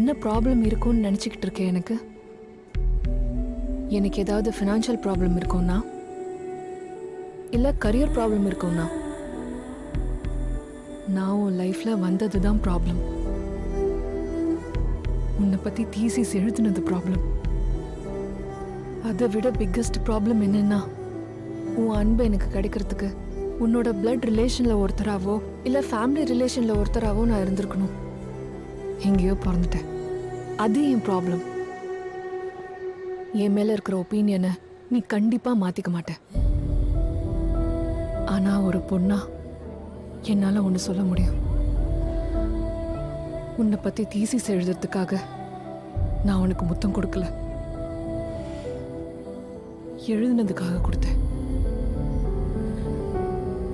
என்ன ப்ராப்ளம் இருக்கும்னு நினச்சிக்கிட்டு இருக்கேன். எனக்கு ஏதாவது ஃபினான்ஷியல் ப்ராப்ளம் இருக்கும்னா, இல்லை கரியர் ப்ராப்ளம் இருக்கும்னா, நான் உன் லைஃப்பில் வந்தது தான் ப்ராப்ளம். உன்னை பற்றி தீசிஸ் எழுதுனது ப்ராப்ளம். அதை விட பிக்கஸ்ட் ப்ராப்ளம் என்னன்னா, உன் அன்பு எனக்கு கிடைக்கிறதுக்கு உன்னோட பிளட் ரிலேஷனில் ஒருத்தராவோ இல்லை ஃபேமிலி ரிலேஷனில் ஒருத்தராவோ நான் இருந்திருக்கணும். எங்கேயோ பிறந்துட்டேன். அது என் ப்ராப்ளம். என் மேலே இருக்கிற ஒப்பீனியனை நீ கண்டிப்பாக மாற்றிக்க மாட்டேன். ஆனால் ஒரு பொண்ணா என்னால் ஒன்று சொல்ல முடியும். உன்னை பற்றி தீசிஸ் எழுதுறதுக்காக நான் உனக்கு முத்தம் கொடுக்கல, எழுதுனதுக்காக கொடுத்தேன்.